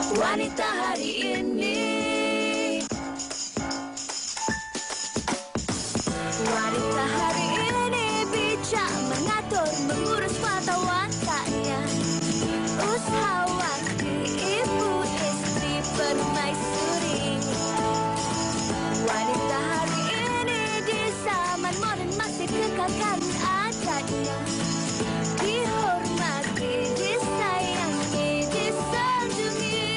Wanita hari ini. Wanita hari ini bijak mengatur, mengurus mata wataknya. Usahawan, ibu, istri, permaisuri. Wanita hari ini di zaman modern masih kekalkan adatnya. Dihormati, disayangi, disanjungi.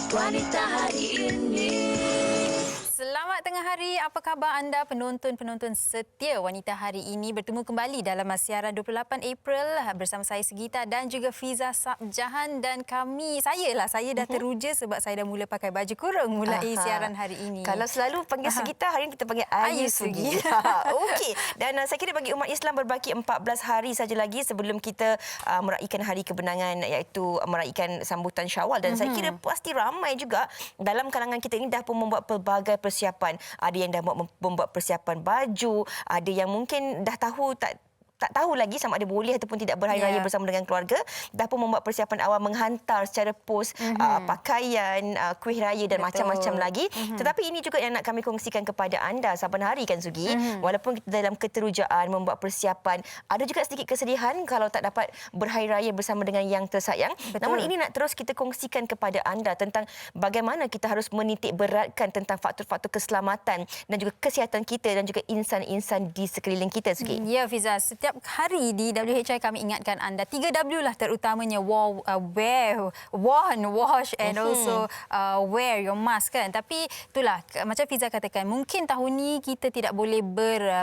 Wanita hari ini. Selamat tengah hari. Apa khabar anda penonton-penonton setia Wanita Hari Ini? Bertemu kembali dalam siaran 28 April bersama saya Segita dan juga Fiza Sabjahan, dan saya dah teruja sebab saya dah mula pakai baju kurung mulai siaran hari ini. Kalau selalu panggil Segita, hari ini kita panggil Ayu Sugi. Okey. Dan saya kira bagi umat Islam berbaki 14 hari saja lagi sebelum kita meraihkan hari kebenangan, iaitu meraihkan sambutan Syawal, dan saya kira pasti ramai juga dalam kalangan kita ini dah pun membuat pelbagai persiapan. Ada yang dah membuat persiapan baju, ada yang mungkin dah tahu tak tahu lagi sama ada boleh ataupun tidak berhari raya bersama dengan keluarga, dah pun membuat persiapan awal menghantar secara pos pakaian, kuih raya dan macam-macam lagi. Tetapi ini juga yang nak kami kongsikan kepada anda saban hari kan Sugi. Walaupun kita dalam keterujaan membuat persiapan, ada juga sedikit kesedihan kalau tak dapat berhari raya bersama dengan yang tersayang. Namun ini nak terus kita kongsikan kepada anda tentang bagaimana kita harus menitik beratkan tentang faktor-faktor keselamatan dan juga kesihatan kita dan juga insan-insan di sekeliling kita Sugi. Ya Fiza, setiap hari di WHI kami ingatkan anda 3W lah, terutamanya wear, wash and also wear your mask kan. Tapi itulah macam Fiza katakan, mungkin tahun ni kita tidak boleh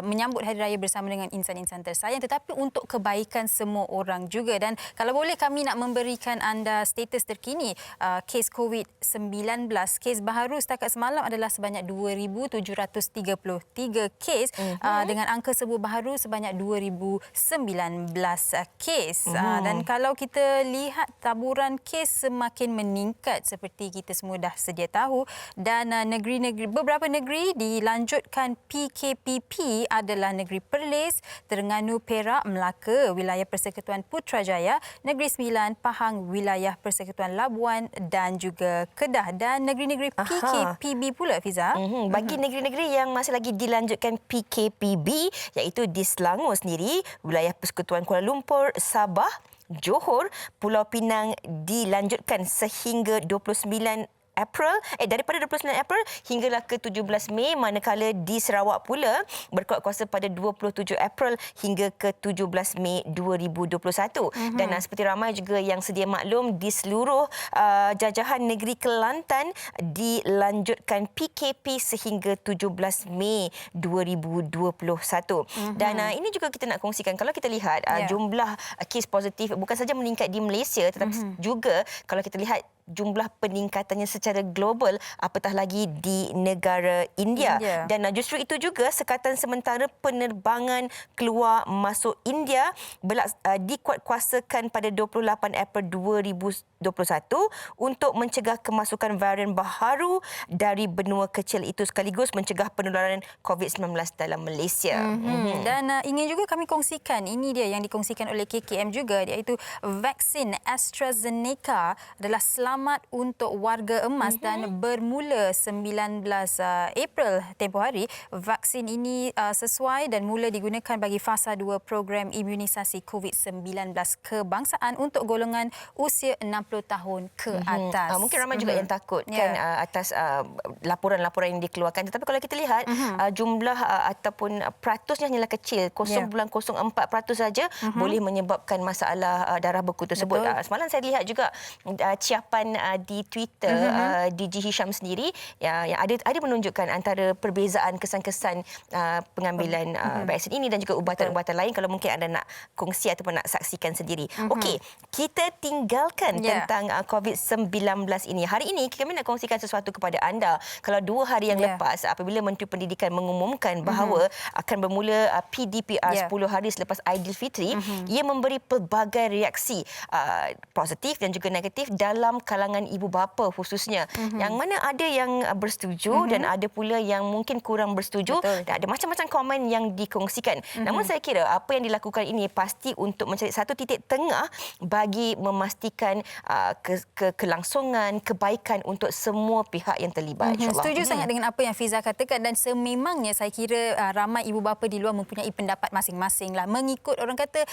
menyambut hari raya bersama dengan insan-insan tersayang, tetapi untuk kebaikan semua orang juga. Dan kalau boleh kami nak memberikan anda status terkini kes COVID-19. Kes baharu setakat semalam adalah sebanyak 2,733 kes dengan angka sembuh baharu sebanyak 2,019 kes. Dan kalau kita lihat taburan kes semakin meningkat seperti kita semua dah sedia tahu, dan beberapa negeri dilanjutkan PKPP adalah negeri Perlis, Terengganu, Perak, Melaka, wilayah Persekutuan Putrajaya, Negeri Sembilan, Pahang, wilayah Persekutuan Labuan dan juga Kedah, dan negeri-negeri PKPB pula Fiza. Bagi negeri-negeri yang masih lagi dilanjutkan PKPB, iaitu di Selangor sendiri, wilayah Persekutuan Kuala Lumpur, Sabah, Johor, Pulau Pinang dilanjutkan sehingga 29 April, daripada 29 April hinggalah ke 17 Mei, manakala di Sarawak pula berkuat kuasa pada 27 April hingga ke 17 Mei 2021. Dan seperti ramai juga yang sedia maklum, di seluruh jajahan negeri Kelantan dilanjutkan PKP sehingga 17 Mei 2021. Dan ini juga kita nak kongsikan, kalau kita lihat jumlah kes positif bukan saja meningkat di Malaysia, tetapi juga kalau kita lihat jumlah peningkatannya secara global, apatah lagi di negara India. Dan justru itu juga sekatan sementara penerbangan keluar masuk India dikuatkuasakan pada 28 April 2021 untuk mencegah kemasukan varian baharu dari benua kecil itu, sekaligus mencegah penularan COVID-19 dalam Malaysia. Dan ingin juga kami kongsikan, ini dia yang dikongsikan oleh KKM juga, iaitu vaksin AstraZeneca adalah selamat untuk warga emas dan bermula 19 April tempoh hari. Vaksin ini sesuai dan mula digunakan bagi fasa 2 program imunisasi COVID-19 kebangsaan untuk golongan usia 60 tahun ke atas. Mungkin ramai juga yang takut kan atas laporan-laporan yang dikeluarkan. Tetapi kalau kita lihat jumlah ataupun peratusnya hanyalah kecil, 0.04% saja boleh menyebabkan masalah darah beku tersebut. Semalam saya lihat juga ciapan di Twitter DG Hisham sendiri yang ada menunjukkan antara perbezaan kesan-kesan pengambilan vaksin ini dan juga ubatan-ubatan lain, kalau mungkin anda nak kongsi ataupun nak saksikan sendiri. Okey, kita tinggalkan tentang COVID-19 ini. Hari ini kami nak kongsikan sesuatu kepada anda. Kalau 2 hari yang lepas, apabila Menteri Pendidikan mengumumkan bahawa akan bermula PDPR 10 hari selepas Aidilfitri, ia memberi pelbagai reaksi positif dan juga negatif dalam kalangan ibu bapa khususnya. Yang mana ada yang bersetuju dan ada pula yang mungkin kurang bersetuju. Betul. Dan ada macam-macam komen yang dikongsikan. Namun saya kira apa yang dilakukan ini pasti untuk mencari satu titik tengah bagi memastikan kelangsungan, kebaikan untuk semua pihak yang terlibat. InsyaAllah. Setuju sangat dengan apa yang Fiza katakan dan sememangnya saya kira ramai ibu bapa di luar mempunyai pendapat masing-masing lah mengikut orang kata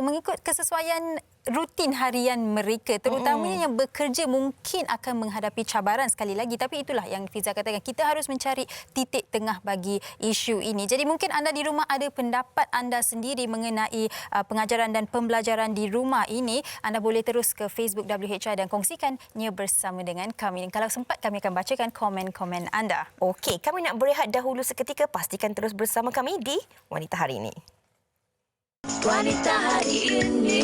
mengikut kesesuaian rutin harian mereka, terutamanya yang bekerja mungkin akan menghadapi cabaran sekali lagi, tapi itulah yang Fiza katakan, kita harus mencari titik tengah bagi isu ini. Jadi mungkin anda di rumah ada pendapat anda sendiri mengenai pengajaran dan pembelajaran di rumah ini, anda boleh terus ke Facebook WHI dan kongsikannya bersama dengan kami. Dan kalau sempat kami akan bacakan komen-komen anda. Okey, kami nak berehat dahulu seketika. Pastikan terus bersama kami di Wanita Hari Ini. Wanita hari ini.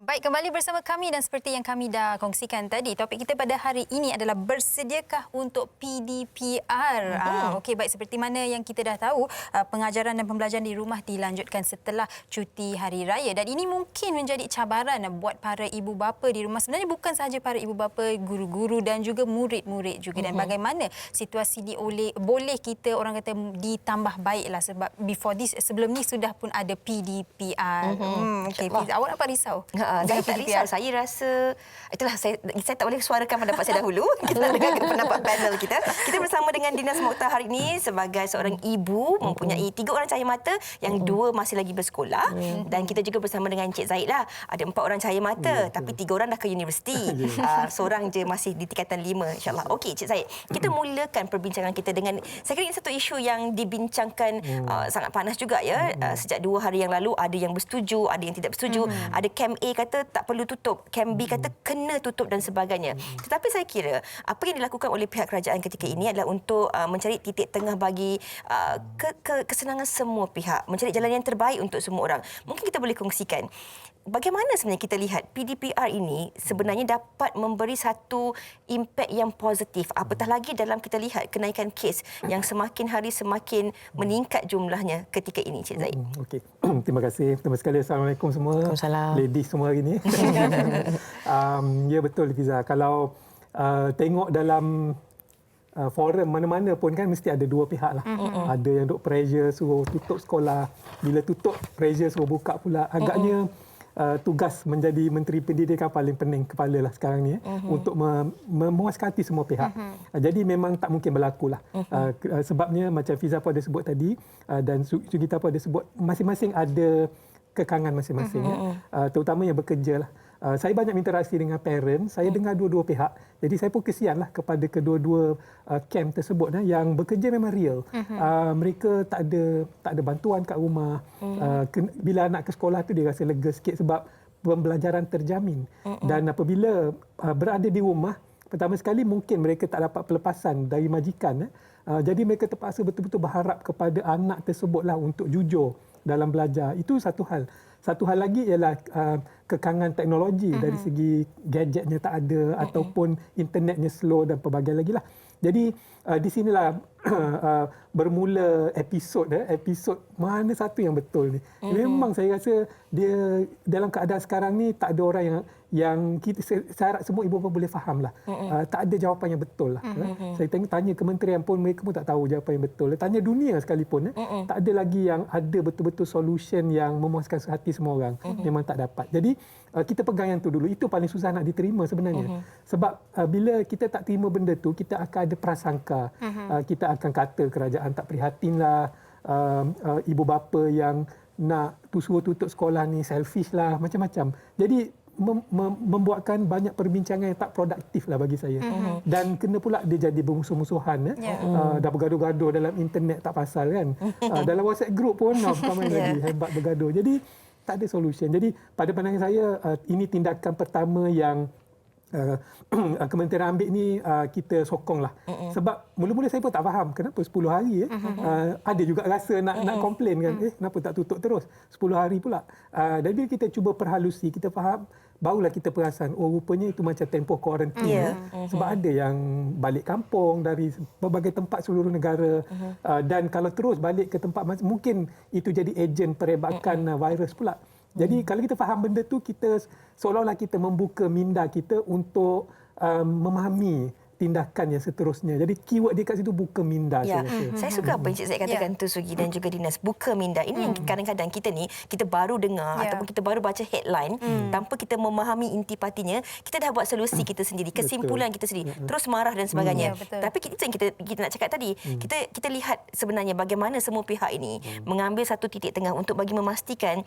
Baik, kembali bersama kami dan seperti yang kami dah kongsikan tadi, topik kita pada hari ini adalah bersediakah untuk PDPR. Okey, baik, seperti mana yang kita dah tahu, pengajaran dan pembelajaran di rumah dilanjutkan setelah cuti hari raya dan ini mungkin menjadi cabaran buat para ibu bapa di rumah. Sebenarnya bukan sahaja para ibu bapa, guru-guru dan juga murid-murid juga. Dan bagaimana situasi boleh kita orang kata ditambah baiklah sebab sebelum ni sudah pun ada PDPR. Okey, awak nampak risau? Saya tak risau. Saya rasa itulah saya tak boleh suarakan pendapat saya dahulu. Kita dengarkan pendapat panel kita. Kita bersama dengan Dinas Mokhtar hari ini sebagai seorang ibu mempunyai 3 orang cahaya mata yang 2 masih lagi bersekolah dan kita juga bersama dengan Encik Zahid lah. Ada 4 orang cahaya mata tapi 3 orang dah ke universiti. Seorang je masih di tingkatan 5 insya-Allah. Okey Encik Zahid, kita mulakan perbincangan kita dengan saya kira ini satu isu yang dibincangkan sangat panas juga ya. Sejak 2 hari yang lalu ada yang bersetuju, ada yang tidak bersetuju. Ada Camp A kata tak perlu tutup, Camp B kata kena tutup dan sebagainya. Tetapi saya kira apa yang dilakukan oleh pihak kerajaan ketika ini adalah untuk mencari titik tengah bagi kesenangan semua pihak, mencari jalan yang terbaik untuk semua orang. Mungkin kita boleh kongsikan bagaimana sebenarnya kita lihat PDPR ini sebenarnya dapat memberi satu impak yang positif. Apatah lagi dalam kita lihat kenaikan kes yang semakin hari semakin meningkat jumlahnya ketika ini, Cik Zahid. Okey. Terima kasih. Terima kasih. Assalamualaikum semua. Waalaikumsalam. Ladies semua hari ini. Ya betul Fiza. Kalau tengok dalam forum mana-mana pun kan mesti ada 2 pihak lah. Ada yang duk pressure suruh tutup sekolah. Bila tutup pressure suruh buka pula. Agaknya tugas menjadi Menteri Pendidikan paling pening kepala lah sekarang ni untuk memuaskan hati semua pihak. Jadi memang tak mungkin berlaku lah. Sebabnya macam Fiza pun ada sebut tadi dan Sugita pun ada sebut masing-masing ada kekangan masing-masing. Terutama yang bekerja lah. Saya banyak interaksi dengan parent, saya dengar dua-dua pihak. Jadi saya pun kesianlah kepada kedua-dua camp tersebut yang bekerja memang real. Mereka tak ada bantuan kat rumah. Bila anak ke sekolah tu dia rasa lega sikit sebab pembelajaran terjamin. Dan apabila berada di rumah, pertama sekali mungkin mereka tak dapat pelepasan dari majikan. Jadi mereka terpaksa betul-betul berharap kepada anak tersebutlah untuk jujur dalam belajar. Itu satu hal. Satu hal lagi ialah kekangan teknologi dari segi gadgetnya tak ada ataupun internetnya slow dan pelbagai lagi lah. Jadi di sinilah bermula episod mana satu yang betul ni. Memang saya rasa dia dalam keadaan sekarang ni tak ada orang yang kita saya harap semua ibu bapa boleh faham lah. Tak ada jawapan yang betul lah. Saya tanya kementerian pun mereka pun tak tahu jawapan yang betul. Tanya dunia sekalipun tak ada lagi yang ada betul-betul solution yang memuaskan hati semua orang. Memang tak dapat. Jadi kita pegang yang tu dulu. Itu paling susah nak diterima sebenarnya. Sebab bila kita tak terima benda tu, kita akan ada prasangka. Kita akan kata kerajaan tak prihatin lah. Ibu bapa yang nak suruh tutup sekolah ni selfish lah. Macam-macam. Jadi membuatkan banyak perbincangan yang tak produktif lah bagi saya. Dan kena pula dia jadi bermusuh-musuhan. Dah bergaduh-gaduh dalam internet tak pasal kan. Dalam WhatsApp group pun ramai lagi hebat bergaduh. Jadi tak ada solution. Jadi pada pandangan saya ini tindakan pertama yang Kementerian Ambil ni kita sokonglah. Sebab mula-mula saya pun tak faham kenapa 10 hari. Ada juga rasa nak komplain kan. Kenapa tak tutup terus 10 hari pula. Dan bila kita cuba perhalusi, kita faham, barulah kita perasan, oh rupanya itu macam tempoh kuarantin. Sebab ada yang balik kampung dari berbagai tempat seluruh negara. Dan kalau terus balik ke tempat, mungkin itu jadi ejen perebakan virus pula. Jadi kalau kita faham benda tu, kita seolah-olah kita membuka minda kita untuk memahami tindakan yang seterusnya. Jadi keyword dia kat situ buka minda. Ya, saya suka apa yang Cik Zaid katakan tu, Sugi dan juga Dinas, buka minda. Ini yang kadang-kadang kita ni, kita baru dengar ataupun kita baru baca headline tanpa kita memahami intipatinya, kita dah buat solusi kita sendiri, kesimpulan kita sendiri, terus marah dan sebagainya. Tapi itu yang kita nak cakap tadi. Kita lihat sebenarnya bagaimana semua pihak ini mengambil satu titik tengah untuk bagi memastikan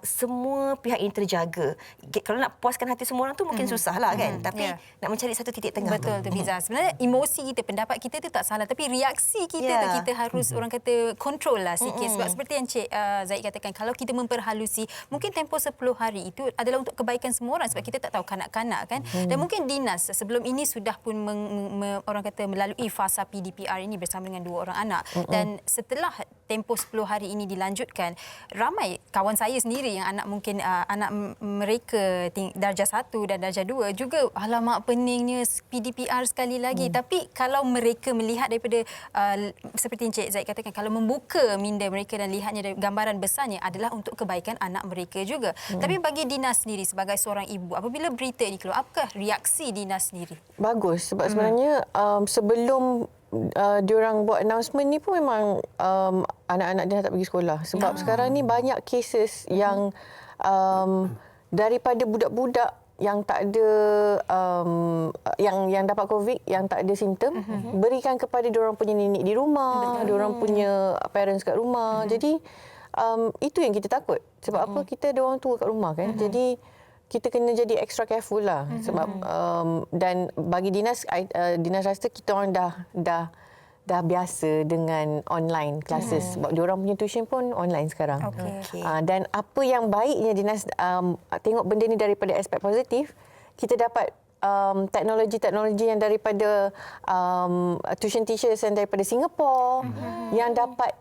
semua pihak ini terjaga. Kalau nak puaskan hati semua orang tu mungkin susahlah kan, tapi nak mencari satu titik tengah. Betul tu Fiza. Sebenarnya emosi kita, pendapat kita tu tak salah, tapi reaksi kita tu kita harus orang kata kontrol lah sikit. Sebab seperti yang Cik Zaid katakan, kalau kita memperhalusi, mungkin tempoh 10 hari itu adalah untuk kebaikan semua orang, sebab kita tak tahu kanak-kanak kan. Dan mungkin Dinas sebelum ini sudah pun orang kata melalui fasa PDPR ini bersama dengan 2 orang anak. Dan setelah tempoh 10 hari ini dilanjutkan, ramai kawan saya sendiri yang anak mungkin anak mereka darjah 1 dan darjah 2 juga, alamak peningnya PDPR sekali lagi. Tapi kalau mereka melihat daripada seperti yang Cik Zaid katakan, kalau membuka minda mereka dan lihatnya dari gambaran besarnya adalah untuk kebaikan anak mereka juga. Tapi bagi Dinas sendiri sebagai seorang ibu, apabila berita ini keluar, apakah reaksi Dinas sendiri? Bagus, sebab sebenarnya sebelum diorang buat announcement ni pun memang anak-anak dia tak pergi sekolah. Sebab sekarang ni banyak cases yang daripada budak-budak yang tak ada yang dapat COVID, yang tak ada simptom, berikan kepada diorang punya nenek di rumah, diorang punya parents kat rumah. Jadi itu yang kita takut. Sebab apa? Kita ada orang tua kat rumah kan. Jadi kita kena jadi extra careful lah. Sebab dan bagi Dinas rasa kita orang dah biasa dengan online classes. Sebab diorang punya tuition pun online sekarang. Dan apa yang baiknya Dinas tengok benda ni daripada aspek positif, kita dapat teknologi-teknologi yang daripada tuition teachers yang daripada Singapore yang dapat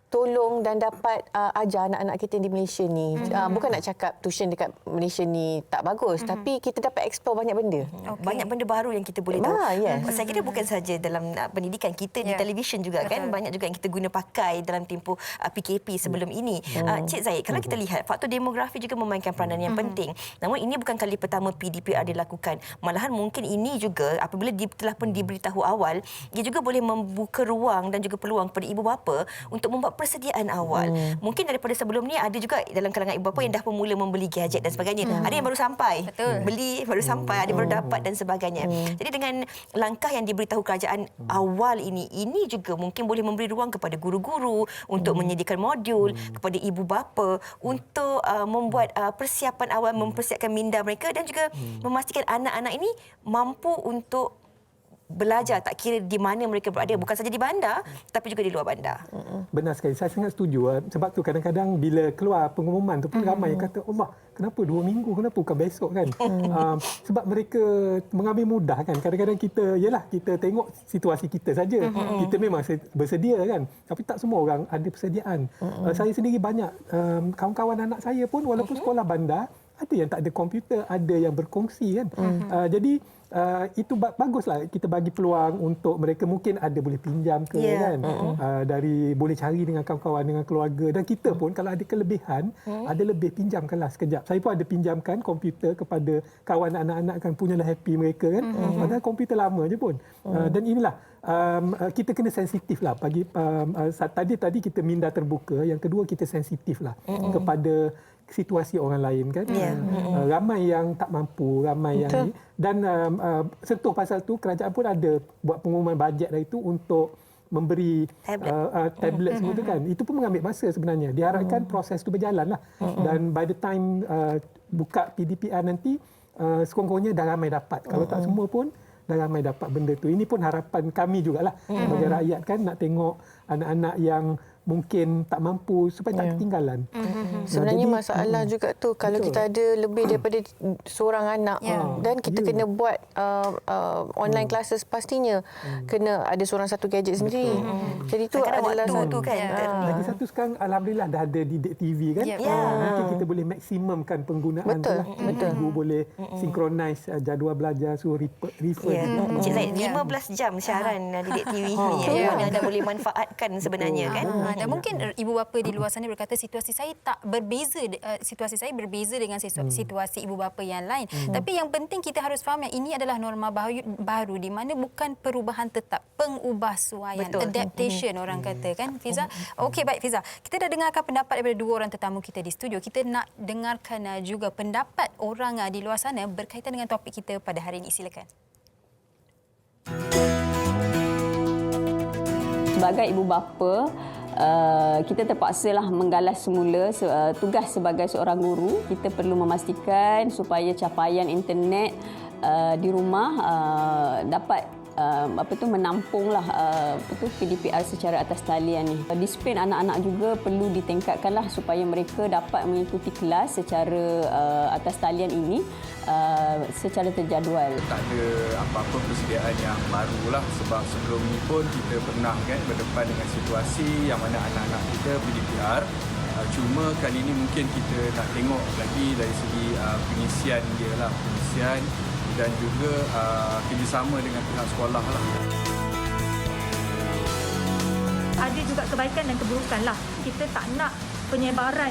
tolong dan dapat ajar anak-anak kita di Malaysia ni. Bukan nak cakap tuition dekat Malaysia ni tak bagus, tapi kita dapat explore banyak benda. Banyak benda baru yang kita boleh tahu. Saya kira bukan saja dalam pendidikan kita di televisyen juga kan, banyak juga yang kita guna pakai dalam tempoh PKP sebelum ini. Cik Zaid, kalau kita lihat faktor demografi juga memainkan peranan yang penting. Namun ini bukan kali pertama PDPR dilakukan. Malahan mungkin ini juga apabila telah pun diberitahu awal, ia juga boleh membuka ruang dan juga peluang kepada ibu bapa untuk membuat persediaan awal. Mungkin daripada sebelum ni ada juga dalam kalangan ibu bapa yang dah pun mula membeli gadget dan sebagainya. Ada yang baru sampai. Beli baru sampai, ada yang baru dapat dan sebagainya. Jadi dengan langkah yang diberitahu kerajaan awal ini juga mungkin boleh memberi ruang kepada guru-guru untuk menyediakan modul, kepada ibu bapa untuk membuat persiapan awal, mempersiapkan minda mereka dan juga memastikan anak-anak ini mampu untuk belajar, tak kira di mana mereka berada, bukan saja di bandar tapi juga di luar bandar. Benar sekali, saya sangat setuju. Sebab tu kadang-kadang bila keluar pengumuman tu pun ramai yang kata, Allah, kenapa 2 minggu, kenapa bukan besok kan? Sebab mereka mengambil mudah kan. Kadang-kadang kita tengok situasi kita saja. Kita memang bersedia kan, tapi tak semua orang ada persediaan. Saya sendiri banyak kawan-kawan anak saya pun walaupun sekolah bandar, ada yang tak ada komputer, ada yang berkongsi kan. Jadi itu baguslah kita bagi peluang untuk mereka, mungkin ada boleh pinjam ke kan, dari boleh cari dengan kawan-kawan, dengan keluarga, dan kita pun kalau ada kelebihan ada lebih, pinjamkanlah sekejap. Saya pun ada pinjamkan komputer kepada kawan anak-anak kan, punyalah happy mereka kan, padahal komputer lama je pun. Dan inilah kita kena sensitif lah bagi tadi kita minda terbuka, yang kedua kita sensitif lah kepada situasi orang lain kan. Ramai yang tak mampu, ramai yang ni. Dan sentuh pasal tu, kerajaan pun ada buat pengumuman bajet dari itu untuk memberi tablet semua tu kan. Itu pun mengambil masa sebenarnya. Diharapkan proses tu berjalan lah. Dan by the time buka PDPR nanti, sekurang-kurangnya dah ramai dapat. Kalau tak semua pun dah ramai dapat benda tu. Ini pun harapan kami jugalah sebagai rakyat kan, nak tengok anak-anak yang mungkin tak mampu supaya tak ketinggalan. Sebenarnya jadi, masalah juga tu kalau betul. kita ada lebih daripada seorang anak dan kita kena buat online classes, pastinya kena ada seorang satu gadget sendiri. Jadi tu Kadang-kadang adalah waktu tu kan. Lagi satu sekarang alhamdulillah dah ada Didik TV kan. Mungkin kita boleh maksimumkan penggunaan Betul, tu lah. Ibu boleh synchronize jadual belajar, suruh refer. Cik Zaid, 15 jam siaran Didik TV ni yang anda boleh manfaatkan sebenarnya kan. Dan mungkin ibu bapa di luar sana berkata situasi saya tak berbeza, situasi saya berbeza dengan situasi ibu bapa yang lain. Tapi yang penting kita harus faham yang ini adalah norma baru di mana bukan perubahan tetap, pengubahsuaian, adaptation orang kata kan Fiza. Okey baik Fiza, kita dah dengarkan pendapat daripada dua orang tetamu kita di studio. Kita nak dengarkan juga pendapat orang di luar sana berkaitan dengan topik kita pada hari ini. Silakan. Sebagai ibu bapa, kita terpaksalah menggalas semula tugas sebagai seorang guru. Kita perlu memastikan supaya capaian internet di rumah dapat menampunglah PDPR secara atas talian ni. Disiplin anak-anak juga perlu ditingkatkanlah supaya mereka dapat mengikuti kelas secara atas talian ini secara terjadual. Tak ada apa-apa persediaan yang barulah sebab sebelum ini pun kita pernah kan berdepan dengan situasi yang mana anak-anak kita PDPR. Cuma kali ini mungkin kita nak tengok lagi dari segi pengisian dia lah, pengisian dan juga kerjasama dengan pihak sekolah lah. Ada juga kebaikan dan keburukan lah. Kita tak nak penyebaran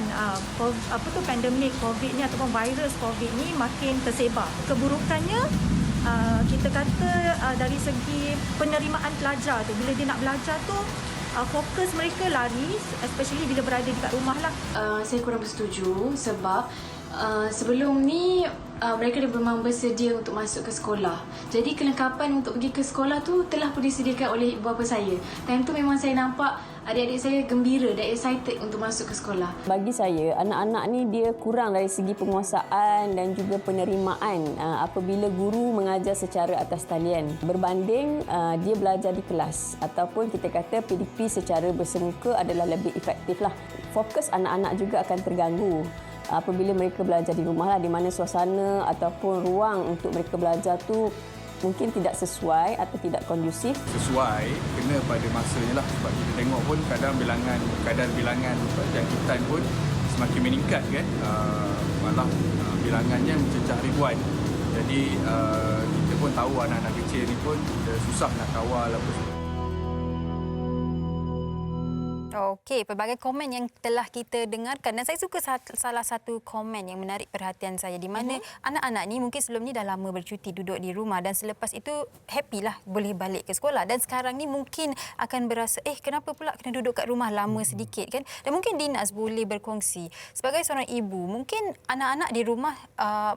pandemik COVID ni ataupun virus COVID ni makin tersebar. Keburukannya kita kata dari segi penerimaan pelajar tu, bila dia nak belajar tu fokus mereka lari, especially bila berada dekat rumah lah. Saya kurang bersetuju sebab sebelum ni mereka memang bersedia untuk masuk ke sekolah. Jadi kelengkapan untuk pergi ke sekolah tu telah pun disediakan oleh ibu bapa saya. Time tu memang saya nampak adik-adik saya gembira dan excited untuk masuk ke sekolah. Bagi saya, anak-anak ni dia kurang dari segi penguasaan dan juga penerimaan apabila guru mengajar secara atas talian berbanding dia belajar di kelas ataupun kita kata PDP secara bersemuka adalah lebih efektif lah. Fokus anak-anak juga akan terganggu apabila mereka belajar di rumah lah, di mana suasana ataupun ruang untuk mereka belajar tu mungkin tidak sesuai atau tidak kondusif. Sesuai kena pada masanya lah sebab kita tengok pun kadar bilangan jangkitan pun semakin meningkat kan, malah bilangannya mencecah ribuan. Jadi kita pun tahu anak-anak kecil ni pun susah nak kawal apa semua. Okey, pelbagai komen yang telah kita dengarkan dan saya suka salah satu komen yang menarik perhatian saya di mana anak-anak ni mungkin sebelum ni dah lama bercuti duduk di rumah dan selepas itu happy lah boleh balik ke sekolah dan sekarang ni mungkin akan berasa kenapa pula kena duduk kat rumah lama sedikit kan, dan mungkin Dinas boleh berkongsi sebagai seorang ibu mungkin anak-anak di rumah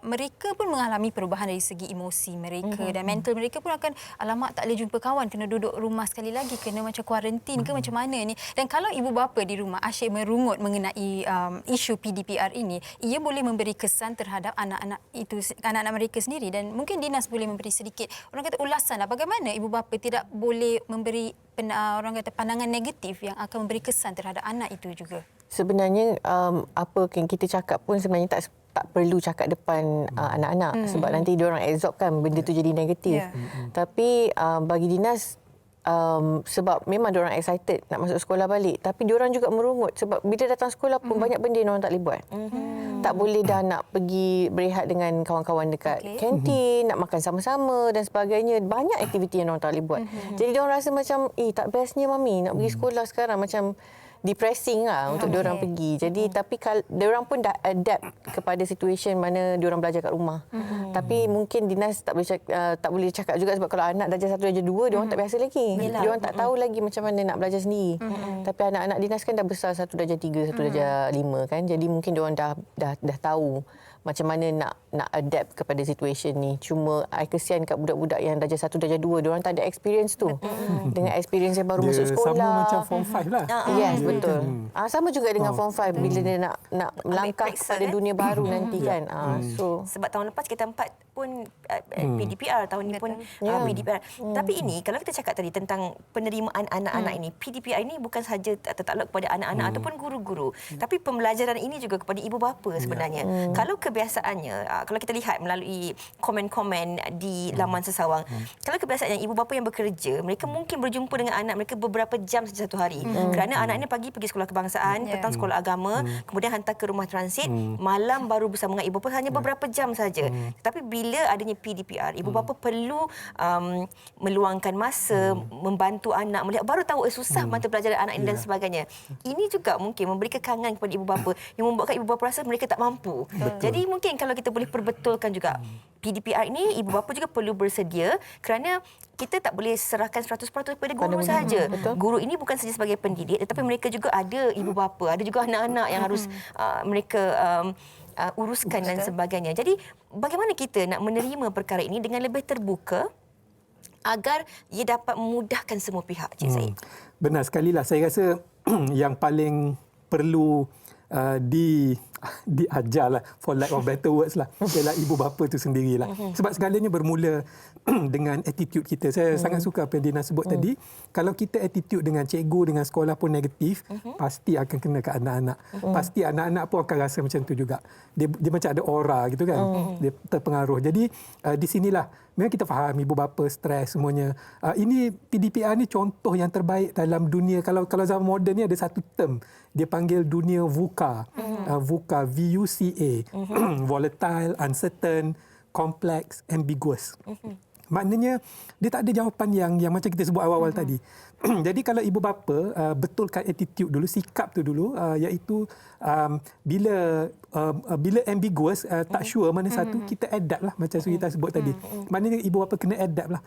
mereka pun mengalami perubahan dari segi emosi mereka dan mental mereka pun akan alamak tak boleh jumpa kawan, kena duduk rumah sekali lagi, kena macam kuarantin ke macam mana ni. Dan kalau ibu bapa di rumah asyik merungut mengenai isu PDPR ini, ia boleh memberi kesan terhadap anak-anak mereka sendiri dan mungkin Dinas boleh memberi sedikit orang kata ulasan lah bagaimana ibu bapa tidak boleh memberi orang kata pandangan negatif yang akan memberi kesan terhadap anak itu juga. Sebenarnya apa yang kita cakap pun sebenarnya tak perlu cakap depan anak-anak sebab nanti diorang absorb kan benda tu jadi negatif. Tapi bagi Dinas sebab memang diorang excited nak masuk sekolah balik tapi diorang juga merungut sebab bila datang sekolah pun banyak benda diorang tak boleh buat. Tak boleh dah nak pergi berehat dengan kawan-kawan dekat kantin, nak makan sama-sama dan sebagainya. Banyak aktiviti yang diorang tak boleh buat. Jadi diorang rasa macam tak bestnya mami nak pergi sekolah sekarang, macam depressing lah untuk diorang pergi. Jadi tapi diorang pun dah adapt kepada situasi mana diorang belajar kat rumah. Tapi mungkin Dinas tak boleh cakap juga sebab kalau anak darjah 1 darjah 2 diorang tak biasa lagi. Diorang tak tahu lagi macam mana nak belajar sendiri. Tapi anak-anak Dinas kan dah besar 1 darjah 3, 1 darjah 5 kan. Jadi mungkin diorang dah tahu macam mana nak adapt kepada situasi ni. Cuma I kesian kat budak-budak yang darjah 1 darjah 2 diorang tak ada experience tu. Dengan experience yang baru masuk sekolah. Sama macam form 5 lah. Yes, betul. Sama juga dengan form 5 bila dia nak melangkah kepada dunia baru nanti kan. So sebab tahun lepas kita 4 pun pun PDPR, tahun ni pun PDPR. Tapi ini kalau kita cakap tadi tentang penerimaan anak-anak ini, PDPR ini bukan sahaja tertakluk kepada anak-anak ataupun guru-guru, tapi pembelajaran ini juga kepada ibu bapa sebenarnya. Kalau kebiasaannya, kalau kita lihat melalui komen-komen di laman Sesawang, kalau kebiasaannya ibu bapa yang bekerja, mereka mungkin berjumpa dengan anak mereka beberapa jam saja satu hari. Kerana anak ini pagi pergi sekolah kebangsaan, petang sekolah agama, kemudian hantar ke rumah transit, malam baru bersama dengan ibu bapa hanya beberapa jam saja. Tapi bila adanya PDPR, ibu bapa perlu meluangkan masa, membantu anak melihat, baru tahu susah mata pelajaran anak ini dan sebagainya. Ini juga mungkin memberi kekangan kepada ibu bapa yang membuatkan ibu bapa rasa mereka tak mampu. Jadi mungkin kalau kita boleh perbetulkan juga PDPR ini, ibu bapa juga perlu bersedia, kerana kita tak boleh serahkan 100% kepada guru sahaja. Guru ini bukan saja sebagai pendidik, tetapi mereka juga ada ibu bapa, ada juga anak-anak yang harus mereka uruskan dan sebagainya. Jadi bagaimana kita nak menerima perkara ini dengan lebih terbuka agar ia dapat memudahkan semua pihak, Cik Said? Benar sekali lah. Saya rasa yang paling perlu diajarlah, for lack of better words lah, ialah ibu bapa itu sendirilah. Sebab segalanya bermula dengan attitude kita. Saya sangat suka apa yang Dina sebut tadi. Kalau kita attitude dengan cikgu, dengan sekolah pun negatif, pasti akan kena ke anak-anak. Pasti anak-anak pun akan rasa macam tu juga. Dia macam ada aura gitu kan. Dia terpengaruh. Jadi di sinilah memang kita faham ibu bapa stres semuanya. Ini PDPR ni contoh yang terbaik dalam dunia. Kalau zaman moden ni ada satu term, dia panggil dunia VUCA. VUCA, VUCA. Volatile, uncertain, complex, ambiguous. Maknanya dia tak ada jawapan yang macam kita sebut awal-awal tadi. Jadi kalau ibu bapa betulkan attitude dulu, sikap tu dulu, iaitu bila ambiguous, tak sure mana satu, kita adapt lah macam Surita sebut tadi. Maknanya ibu bapa kena adapt lah.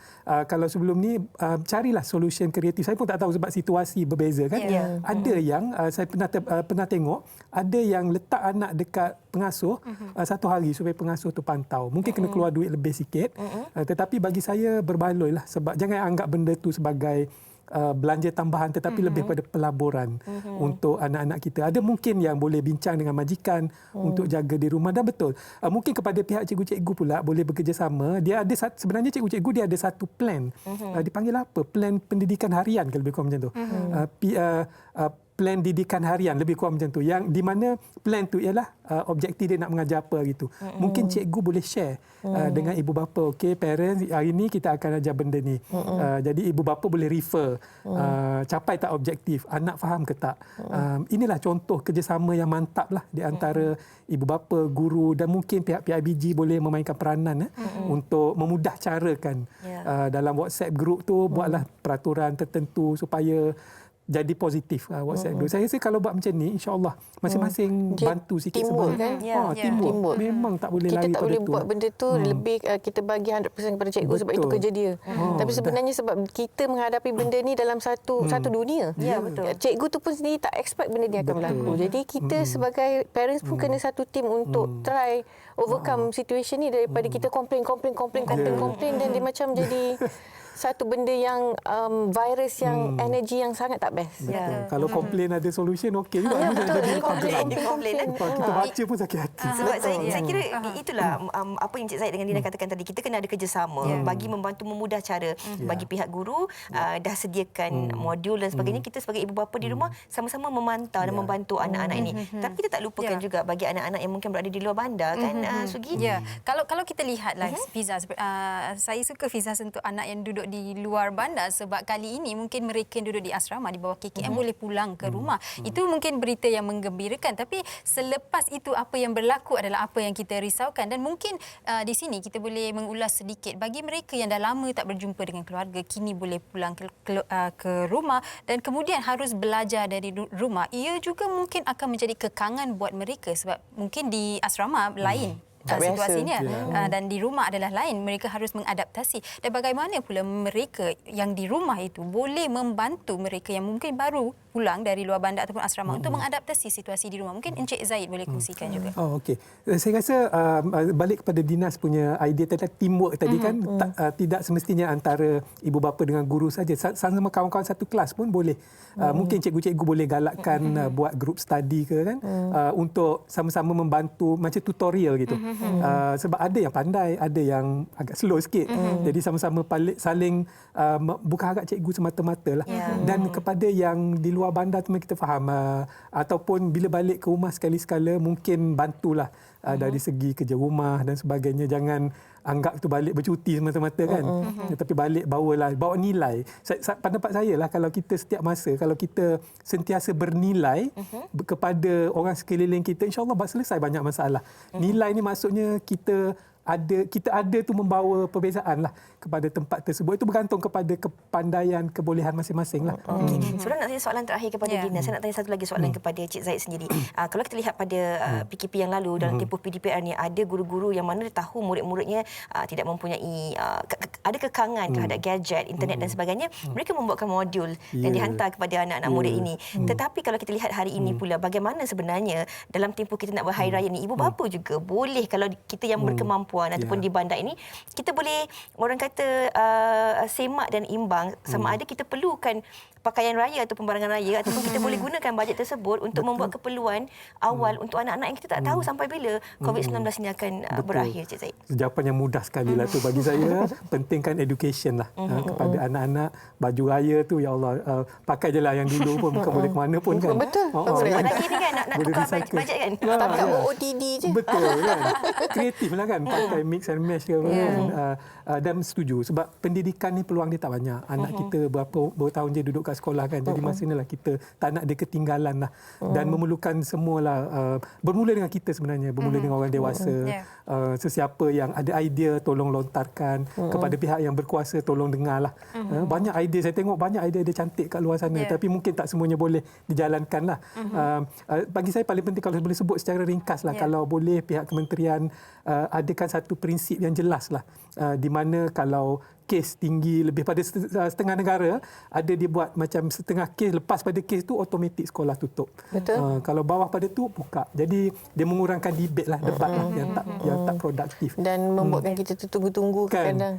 Kalau sebelum ni carilah solution kreatif. Saya pun tak tahu sebab situasi berbeza kan. Ada yang saya pernah tengok, ada yang letak anak dekat pengasuh satu hari supaya pengasuh tu pantau. Mungkin kena keluar duit lebih sikit, tetapi bagi saya berbaloi lah, sebab jangan anggap benda tu sebagai belanja tambahan, tetapi lebih pada pelaburan untuk anak-anak kita. Ada mungkin yang boleh bincang dengan majikan untuk jaga di rumah, dan betul mungkin kepada pihak cikgu-cikgu pula boleh bekerjasama. Dia ada sebenarnya cikgu-cikgu dia ada satu plan, dipanggil apa, plan pendidikan harian ke lebih kurang macam tu. Plan didikan harian lebih kurang macam tu, yang di mana plan tu ialah objektif dia nak mengajar apa gitu. Mungkin cikgu boleh share dengan ibu bapa, okey parents, hari ni kita akan ajar benda ni. Jadi ibu bapa boleh refer, capai tak objektif, anak faham ke tak. Inilah contoh kerjasama yang mantap lah di antara ibu bapa, guru, dan mungkin pihak PIBG boleh memainkan peranan untuk memudah carakan dalam WhatsApp group tu, buatlah peraturan tertentu supaya jadi positif WhatsApp group. Saya rasa kalau buat macam ni, insya-Allah masing-masing bantu sikit teamwork, sebab kan? teamwork. Memang tak boleh lari pada tu. Kita tak boleh buat benda tu lebih kita bagi 100% kepada cikgu. Betul. Sebab itu kerja dia. Tapi sebenarnya sebab kita menghadapi benda ni dalam satu dunia. Betul. Cikgu tu pun sendiri tak expect benda ni akan berlaku. Jadi kita sebagai parents pun kena satu team untuk try overcome situation ni, daripada kita complain dan dia macam jadi satu benda yang virus yang energi yang sangat tak best. Kalau komplain ada solution, okey juga. Betul. Komplain. Kalau kita baca pun sakit hati. Sebab saya kira itulah apa yang Cik Said dengan Dina katakan tadi. Kita kena ada kerjasama bagi membantu memudah cara bagi pihak guru dah sediakan modul dan sebagainya. Kita sebagai ibu bapa di rumah sama-sama memantau dan membantu anak-anak ini. Tapi kita tak lupakan juga bagi anak-anak yang mungkin berada di luar bandar kan, Sugi? Kalau kita lihatlah Fiza, saya suka Fiza untuk anak yang duduk di luar bandar, sebab kali ini mungkin mereka yang duduk di asrama di bawah KKM boleh pulang ke rumah. Itu mungkin berita yang menggembirakan, tapi selepas itu apa yang berlaku adalah apa yang kita risaukan. Dan mungkin di sini kita boleh mengulas sedikit bagi mereka yang dah lama tak berjumpa dengan keluarga, kini boleh pulang ke rumah dan kemudian harus belajar dari rumah. Ia juga mungkin akan menjadi kekangan buat mereka, sebab mungkin di asrama lain situasinya dan di rumah adalah lain. Mereka harus mengadaptasi. Dan bagaimana pula mereka yang di rumah itu boleh membantu mereka yang mungkin baru pulang dari luar bandar ataupun asrama untuk mengadaptasi situasi di rumah. Mungkin Encik Zaid boleh kongsikan juga. Okey. Saya rasa balik kepada Dinas punya idea tentang teamwork tadi kan, tidak semestinya antara ibu bapa dengan guru saja. Sama kawan-kawan satu kelas pun boleh. Mungkin cikgu-cikgu boleh galakkan buat group study ke kan, untuk sama-sama membantu macam tutorial gitu. Sebab ada yang pandai, ada yang agak slow sikit. Jadi sama-sama saling bukan harap cikgu semata-mata lah. Dan kepada yang di luar bandar tu kita faham ataupun bila balik ke rumah sekali-sekala mungkin bantulah dari segi kerja rumah dan sebagainya. Jangan anggap tu balik bercuti semata-mata kan. Tetapi balik bawa nilai. Pendapat saya lah kalau kita setiap masa, kalau kita sentiasa bernilai kepada orang sekeliling kita, insya-Allah selesai banyak masalah. Nilai ni maksudnya kita ada tu membawa perbezaan lah kepada tempat tersebut. Itu bergantung kepada kepandaian, kebolehan masing-masing lah. Sebenarnya nak tanya soalan terakhir kepada Dina. Saya nak tanya satu lagi soalan kepada Cik Zaid sendiri. Kalau kita lihat pada PKP yang lalu, dalam tempoh PDPR ni, ada guru-guru yang mana dia tahu murid-muridnya tidak mempunyai ada kekangan terhadap gadget, internet dan sebagainya. Mereka membuatkan modul dan dihantar kepada anak-anak murid ini. Tetapi kalau kita lihat hari ini pula, bagaimana sebenarnya dalam tempoh kita nak berhari raya ni, ibu bapa juga boleh, kalau kita yang berkemampuan ataupun di bandar ini, kita boleh orang kata semak dan imbang sama ada kita perlukan pakaian raya atau pembarangan raya, ataupun kita boleh gunakan bajet tersebut untuk membuat keperluan awal untuk anak-anak yang kita tak tahu sampai bila COVID-19 ini akan berakhir, Cik Zaid. Jawapan yang mudah sekali lah tu bagi saya. Pentingkan education lah kepada anak-anak. Baju raya tu, ya Allah, pakai je lah yang dulu pun, bukan boleh ke mana pun kan. Betul. Raya ni kan nak tukar bajet kan. Takat OOTD je. Betul kan. Kreatif lah kan. Pakai mix and match ke kan. Dan setuju. Sebab pendidikan ni peluang dia tak banyak. Anak kita berapa tahun je duduk kat sekolah kan. Jadi masa inilah kita tak nak dia ketinggalan lah. Dan memerlukan semualah. Bermula dengan kita sebenarnya. Bermula dengan orang dewasa. Sesiapa yang ada idea tolong lontarkan. Kepada pihak yang berkuasa tolong dengarlah. Banyak idea. Saya tengok banyak idea cantik kat luar sana. Tapi mungkin tak semuanya boleh dijalankan lah. Bagi saya paling penting kalau boleh sebut secara ringkas lah. Kalau boleh pihak kementerian adakan satu prinsip yang jelas lah. Di mana kalau kes tinggi lebih pada setengah negara, ada dia buat macam setengah kes, lepas pada kes tu automatik sekolah tutup. Betul. Kalau bawah pada tu buka. Jadi dia mengurangkan debate lah, debat lah yang tak produktif. Dan membuatkan kita tunggu-tunggu kan? kadang.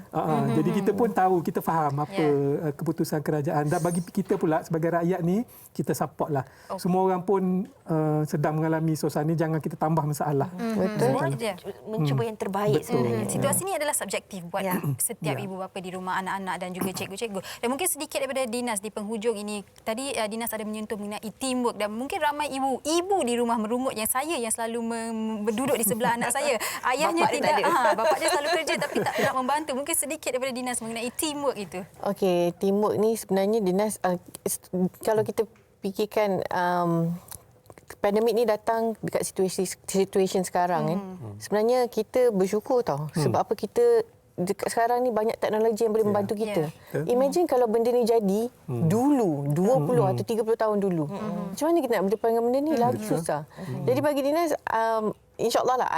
Jadi kita pun tahu, kita faham apa keputusan kerajaan. Dan bagi kita pula sebagai rakyat ni, kita support lah. Semua orang pun sedang mengalami suasana ni, jangan kita tambah masalah. Betul. Mencuba yang terbaik sebenarnya. Situasi ini adalah subjektif buat setiap ibu bapa di rumah, anak-anak dan juga cikgu-cikgu. Dan mungkin sedikit daripada Dinas di penghujung ini. Tadi Dinas ada menyentuh mengenai teamwork, dan mungkin ramai ibu di rumah merungut yang selalu berduduk di sebelah anak saya. Ayahnya bapa dia selalu kerja tapi tak nak membantu. Mungkin sedikit daripada Dinas mengenai teamwork itu. Okey, teamwork ni sebenarnya Dinas, kalau kita fikirkan pandemik ni datang dekat situasi sekarang kan. Sebenarnya kita bersyukur tau. Sebab apa, kita dekat sekarang ni banyak teknologi yang boleh membantu kita. Imagine kalau benda ni jadi dulu 20 atau 30 tahun dulu. Macam mana kita nak berdepan dengan benda ni? Lagi susah. Jadi bagi Dinas, insya-Allah lah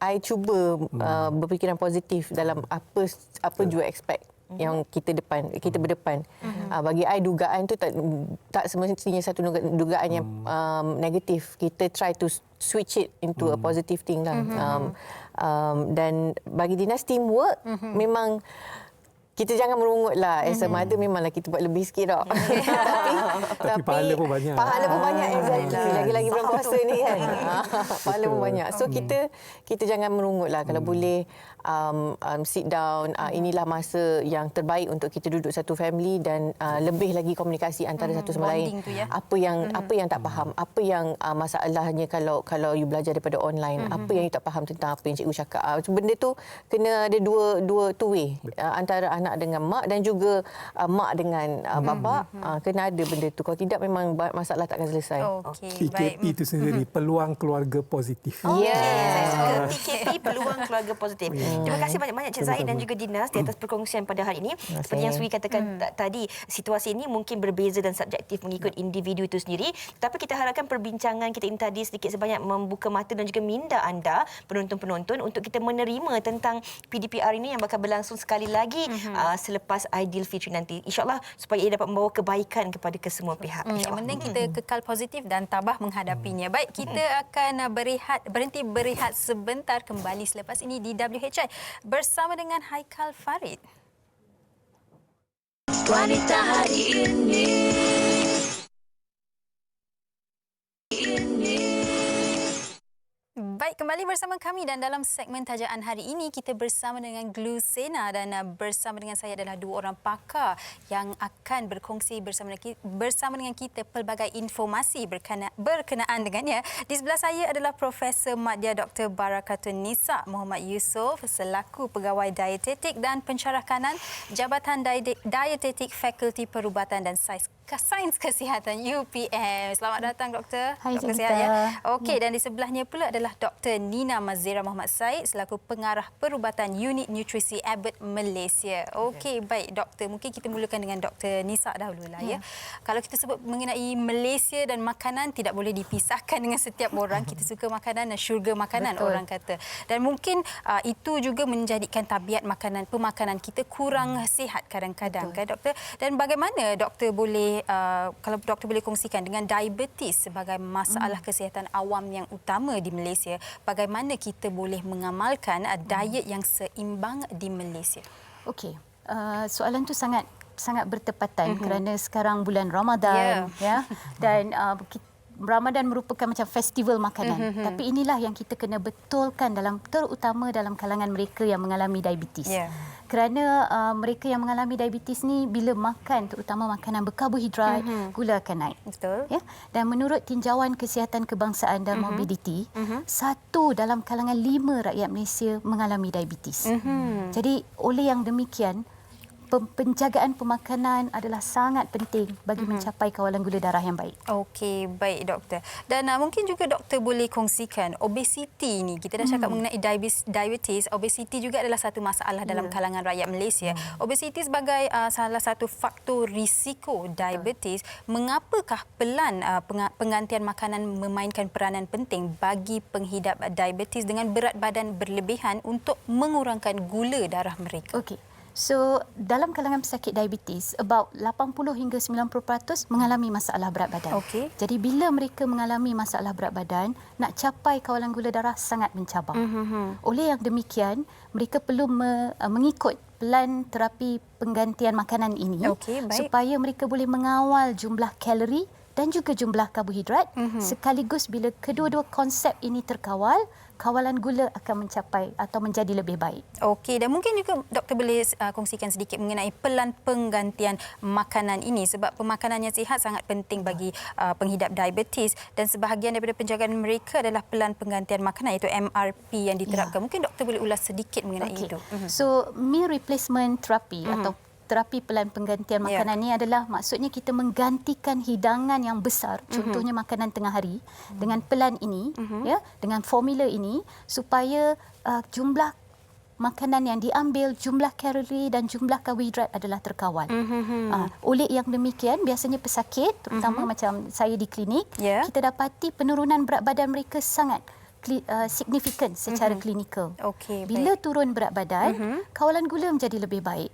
I cuba berfikiran positif dalam apa juga expect yang kita berdepan. Bagi I dugaan tu tak semestinya satu dugaan yang negatif. Kita try to switch it into a positive thing lah. Dan bagi Dinas, teamwork memang kita jangan merungut lah. As a mother memanglah kita buat lebih sikit tau. Tapi pahala pun banyak. Pahala pun banyak, exactly. Lagi-lagi bulan puasa ni kan. Pahala pun banyak. So kita jangan merungut lah. Kalau boleh sit down. Inilah masa yang terbaik untuk kita duduk satu family dan lebih lagi komunikasi antara satu sama lain. Apa yang tak faham, apa yang masalahnya kalau you belajar daripada online, apa yang you tak faham tentang apa yang cikgu cakap. Benda tu kena ada dua two way, antara anak dengan mak dan juga mak dengan bapa. Kena ada benda tu. Kalau tidak memang masalah takkan selesai. PKP itu sendiri peluang keluarga positif. Saya suka PKP, peluang keluarga positif. Terima kasih banyak-banyak Cik Zaid dan juga Dinas di atas perkongsian pada hari ini. Seperti yang Suri katakan tadi, situasi ini mungkin berbeza dan subjektif mengikut individu itu sendiri. Tapi kita harapkan perbincangan kita ini tadi sedikit sebanyak membuka mata dan juga minda anda, penonton-penonton, untuk kita menerima tentang PDPR ini yang bakal berlangsung sekali lagi selepas Aidilfitri nanti. InsyaAllah supaya ia dapat membawa kebaikan kepada kesemua pihak. Yang penting kita kekal positif dan tabah menghadapinya. Baik, kita akan berhenti berehat sebentar, kembali selepas ini di WHI bersama dengan Haikal Farid. Wanita hari ini. Baik, kembali bersama kami dan dalam segmen tajaan hari ini kita bersama dengan Glusena dan bersama dengan saya adalah dua orang pakar yang akan berkongsi bersama dengan kita pelbagai informasi berkenaan dengannya. Di sebelah saya adalah Profesor Madya Dr. Barakatun Nisa Muhammad Yusof selaku Pegawai Dietetik dan Pencerah Kanan Jabatan Dietetik Fakulti Perubatan dan Sains Kesihatan UPM. Selamat datang Doktor. Hai, Doktor sihat ya. Okey, dan di sebelahnya pula adalah Dr. Nina Mazira Muhammad Said selaku Pengarah Perubatan Unit Nutrisi Abbott Malaysia. Okey, baik Doktor. Mungkin kita mulakan dengan Dr. Nisa dahululah ya. Kalau kita sebut mengenai Malaysia dan makanan tidak boleh dipisahkan dengan setiap orang. Kita suka makanan dan syurga makanan. Betul. Orang kata. Dan mungkin itu juga menjadikan tabiat pemakanan kita kurang sihat kadang-kadang kan Doktor. Dan bagaimana Doktor boleh kalau doktor boleh kongsikan dengan diabetes sebagai masalah kesihatan awam yang utama di Malaysia, bagaimana kita boleh mengamalkan diet yang seimbang di Malaysia? Okey, soalan tu sangat bertepatan kerana sekarang bulan Ramadan ya dan Ramadan merupakan macam festival makanan. Tapi inilah yang kita kena betulkan terutama dalam kalangan mereka yang mengalami diabetes. Kerana mereka yang mengalami diabetes ni bila makan terutama makanan berkarbohidrat, gula akan naik. Betul. Ya? Dan menurut tinjauan Kesihatan Kebangsaan dan Morbidity, 1 dalam kalangan 5 rakyat Malaysia mengalami diabetes. Jadi oleh yang demikian penjagaan pemakanan adalah sangat penting bagi mencapai kawalan gula darah yang baik. Okey, baik doktor. Dan mungkin juga doktor boleh kongsikan obesiti ni. Kita dah cakap mengenai diabetes, obesiti juga adalah satu masalah dalam kalangan rakyat Malaysia. Obesiti sebagai salah satu faktor risiko diabetes, mengapakah pelan penggantian makanan memainkan peranan penting bagi penghidap diabetes dengan berat badan berlebihan untuk mengurangkan gula darah mereka? Okey. So, dalam kalangan pesakit diabetes, about 80 hingga 90% mengalami masalah berat badan. Okey. Jadi, bila mereka mengalami masalah berat badan, nak capai kawalan gula darah sangat mencabar. Oleh yang demikian, mereka perlu mengikut pelan terapi penggantian makanan ini supaya mereka boleh mengawal jumlah kalori dan juga jumlah karbohidrat sekaligus bila kedua-dua konsep ini terkawal, kawalan gula akan mencapai atau menjadi lebih baik. Okey, dan mungkin juga doktor boleh kongsikan sedikit mengenai pelan penggantian makanan ini sebab pemakanan yang sihat sangat penting bagi penghidap diabetes dan sebahagian daripada penjagaan mereka adalah pelan penggantian makanan iaitu MRP yang diterapkan. Mungkin doktor boleh ulas sedikit mengenai itu. So, meal replacement therapy atau terapi pelan penggantian makanan ni adalah maksudnya kita menggantikan hidangan yang besar, contohnya makanan tengah hari dengan pelan ini ya, dengan formula ini supaya jumlah makanan yang diambil, jumlah kalori dan jumlah karbohidrat adalah terkawal. Oleh yang demikian, biasanya pesakit terutama macam saya di klinik, kita dapati penurunan berat badan mereka sangat signifikan secara klinikal. Bila turun berat badan, kawalan gula menjadi lebih baik.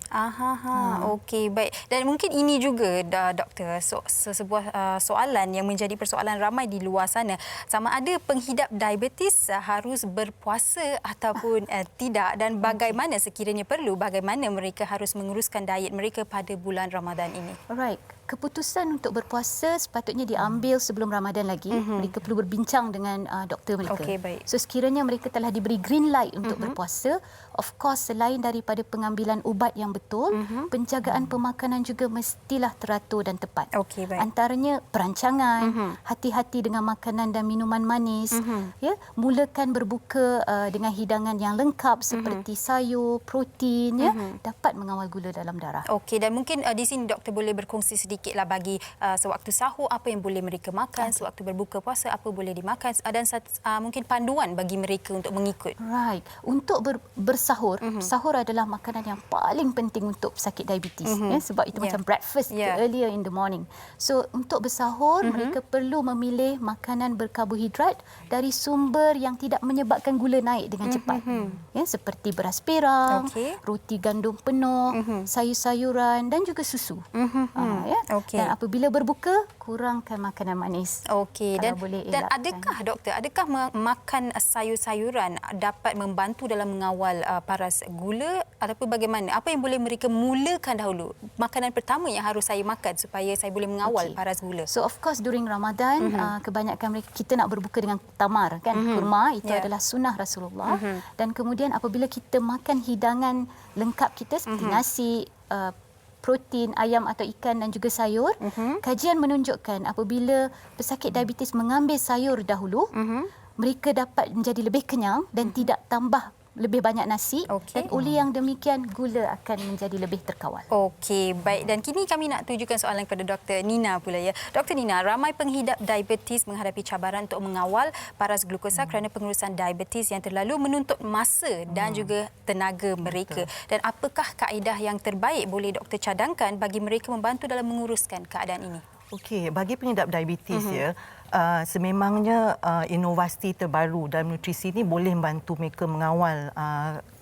Okey, baik. Dan mungkin ini juga doktor sebuah soalan yang menjadi persoalan ramai di luar sana. Sama ada penghidap diabetes harus berpuasa ataupun tidak dan bagaimana sekiranya perlu, bagaimana mereka harus menguruskan diet mereka pada bulan Ramadan ini. Alright. Keputusan untuk berpuasa sepatutnya diambil sebelum Ramadan lagi. Mereka perlu berbincang dengan doktor mereka. Okey, baik. So sekiranya mereka telah diberi green light untuk berpuasa, of course selain daripada pengambilan ubat yang betul, penjagaan pemakanan juga mestilah teratur dan tepat. Okey, baik. Antaranya perancangan, hati-hati dengan makanan dan minuman manis, ya, mulakan berbuka dengan hidangan yang lengkap seperti sayur, protein, ya, dapat mengawal gula dalam darah. Okey, dan mungkin di sini doktor boleh berkongsi sedikitlah bagi sewaktu sahur apa yang boleh mereka makan, sewaktu berbuka puasa apa boleh dimakan dan mungkin panduan bagi mereka untuk mengikut. Right. Untuk bersahur, sahur adalah makanan yang paling penting untuk pesakit diabetes ya, sebab itu macam breakfast earlier in the morning. So untuk bersahur mereka perlu memilih makanan berkarbohidrat dari sumber yang tidak menyebabkan gula naik dengan cepat. Ya, seperti beras perang, roti gandum penuh, sayur-sayuran dan juga susu. Ya. Okey. Dan apabila berbuka, kurangkan makanan manis. Okey, dan Kalau boleh dan elakkan. adakah doktor, adakah makan sayur-sayuran dapat membantu dalam mengawal paras gula ataupun bagaimana? Apa yang boleh mereka mulakan dahulu? Makanan pertama yang harus saya makan supaya saya boleh mengawal paras gula. So of course during Ramadan kebanyakan mereka kita nak berbuka dengan tamar kan, kurma itu adalah sunnah Rasulullah. Dan kemudian apabila kita makan hidangan lengkap kita seperti nasi, protein, ayam atau ikan dan juga sayur, kajian menunjukkan apabila pesakit diabetes mengambil sayur dahulu, mereka dapat menjadi lebih kenyang dan tidak tambah lebih banyak nasi, dan oleh yang demikian gula akan menjadi lebih terkawal. Okey, baik. Dan kini kami nak tujukan soalan kepada Dr. Nina pula ya. Dr. Nina, ramai penghidap diabetes menghadapi cabaran untuk mengawal paras glukosa kerana pengurusan diabetes yang terlalu menuntut masa dan juga tenaga mereka. Dan apakah kaedah yang terbaik boleh doktor cadangkan bagi mereka membantu dalam menguruskan keadaan ini? Okey, bagi pengidap diabetes sememangnya inovasi terbaru dalam nutrisi ini boleh membantu mereka mengawal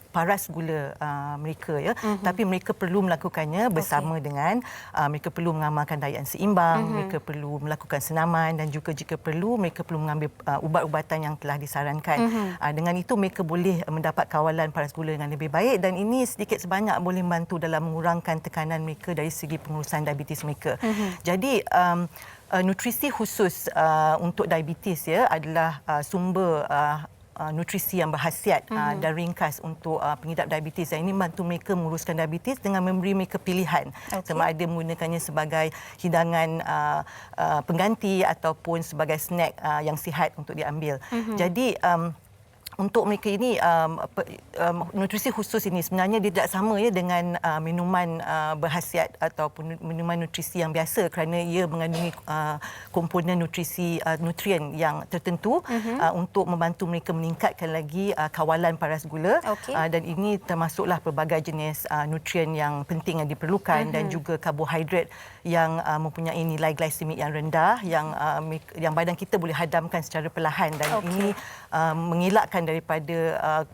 paras gula mereka ya, tapi mereka perlu melakukannya bersama dengan mereka perlu mengamalkan diet yang seimbang, mereka perlu melakukan senaman dan juga jika perlu mereka perlu mengambil ubat-ubatan yang telah disarankan. Dengan itu mereka boleh mendapat kawalan paras gula dengan lebih baik dan ini sedikit sebanyak boleh membantu dalam mengurangkan tekanan mereka dari segi pengurusan diabetes mereka. Jadi nutrisi khusus untuk diabetes ya adalah sumber nutrisi yang berkhasiat dan ringkas untuk pengidap diabetes. Dan ini membantu mereka menguruskan diabetes dengan memberi mereka pilihan. Sama ada menggunakannya sebagai hidangan pengganti ataupun sebagai snack yang sihat untuk diambil. Jadi untuk mereka ini nutrisi khusus ini sebenarnya dia tidak sama ya dengan minuman berkhasiat ataupun minuman nutrisi yang biasa kerana ia mengandungi komponen nutrisi nutrien yang tertentu untuk membantu mereka meningkatkan lagi kawalan paras gula dan ini termasuklah pelbagai jenis nutrien yang penting yang diperlukan dan juga karbohidrat yang mempunyai nilai glikemik yang rendah yang badan kita boleh hadamkan secara perlahan dan ini mengelakkan daripada